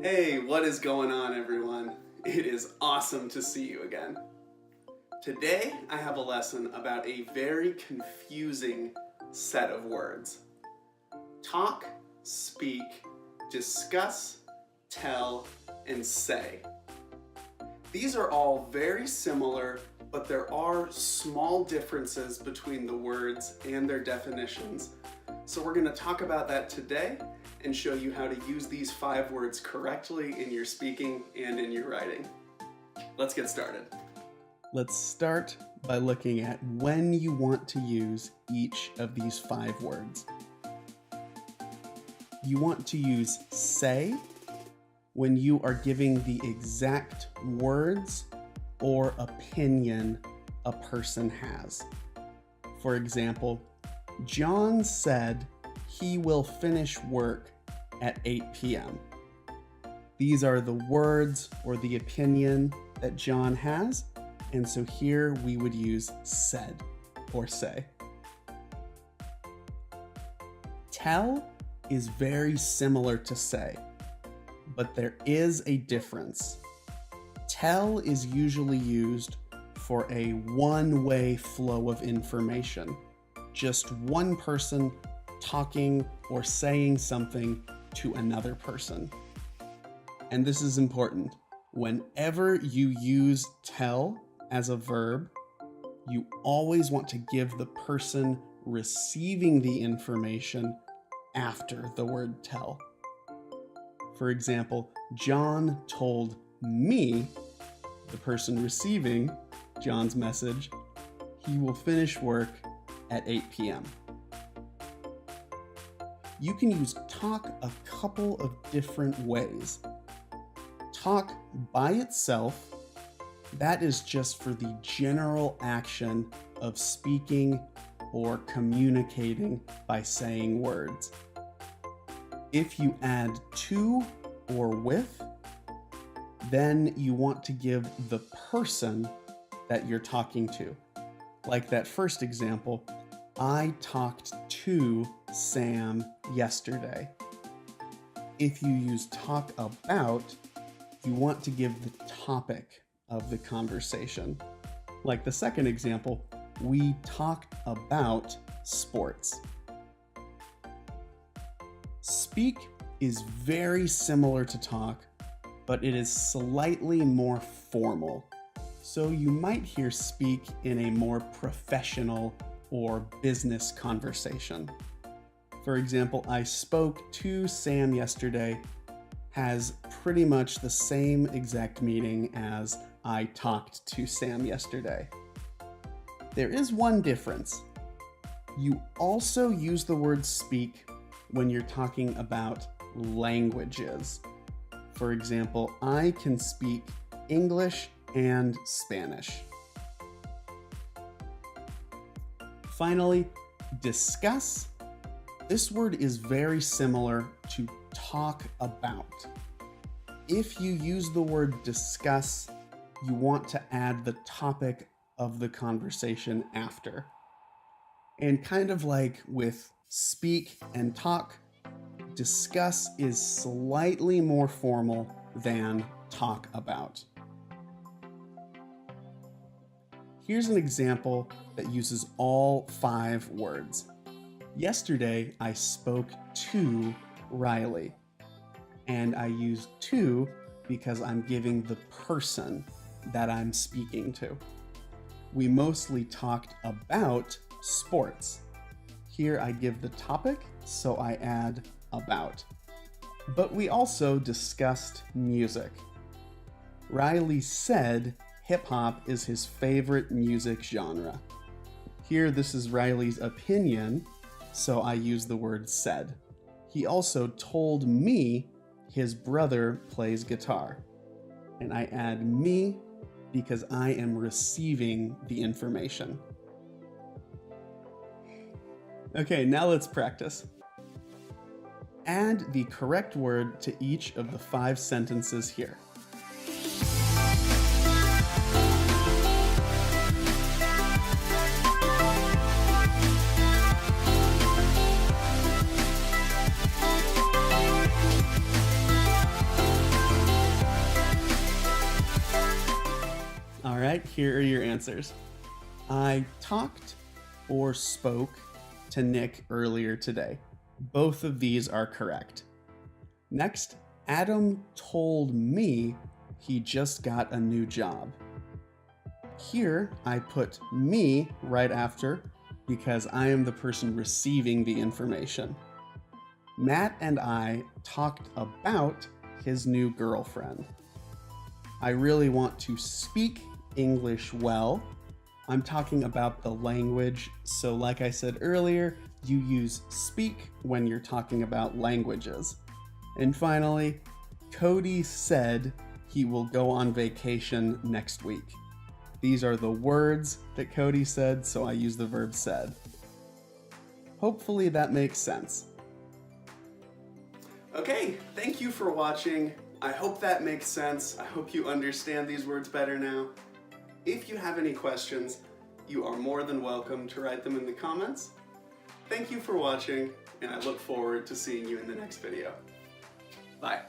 Hey, what is going on, everyone? It is awesome to see you again. Today, I have a lesson about a very confusing set of words. Talk, speak, discuss, tell, and say. These are all very similar, but there are small differences between the words and their definitions. So we're going to talk about that today and show you how to use these 5 words correctly in your speaking and in your writing. Let's get started. Let's start by looking at when you want to use each of these 5 words. You want to use say when you are giving the exact words or opinion a person has. For example, John said he will finish work at 8 p.m. These are the words or the opinion that John has, and so here we would use said or say. Tell is very similar to say, but there is a difference. Tell is usually used for a one-way flow of information, just one person talking or saying something to another person. And this is important. Whenever you use tell as a verb, you always want to give the person receiving the information after the word tell. For example, John told me, the person receiving John's message, he will finish work at 8 p.m. You can use talk a couple of different ways. Talk by itself, that is just for the general action of speaking or communicating by saying words. If you add to or with, then you want to give the person that you're talking to. Like that first example, I talked to Sam yesterday. If you use talk about, you want to give the topic of the conversation. Like the second example, we talked about sports. Speak is very similar to talk, but it is slightly more formal. So you might hear speak in a more professional or business conversation. For example, I spoke to Sam yesterday has pretty much the same exact meaning as I talked to Sam yesterday. There is one difference. You also use the word speak when you're talking about languages. For example, I can speak English and Spanish. Finally, discuss. This word is very similar to talk about. If you use the word discuss, you want to add the topic of the conversation after. And kind of like with speak and talk, discuss is slightly more formal than talk about. Here's an example that uses all 5 words. Yesterday, I spoke to Riley, and I used to because I'm giving the person that I'm speaking to. We mostly talked about sports. Here I give the topic, so I add about. But we also discussed music. Riley said hip-hop is his favorite music genre. Here, this is Riley's opinion, so I use the word said. He also told me his brother plays guitar, and I add me because I am receiving the information. Okay, now let's practice. Add the correct word to each of the 5 sentences here. here are your answers. I talked or spoke to Nick earlier today. Both of these are correct. Next, Adam told me he just got a new job. Here, I put me right after because I am the person receiving the information. Matt and I talked about his new girlfriend. I really want to speak English well. I'm talking about the language, so like I said earlier, you use speak when you're talking about languages. And finally, Cody said he will go on vacation next week. These are the words that Cody said, so I use the verb said. Hopefully that makes sense. Okay, thank you for watching. I hope that makes sense. I hope you understand these words better now. If you have any questions, you are more than welcome to write them in the comments. Thank you for watching, and I look forward to seeing you in the next video. Bye.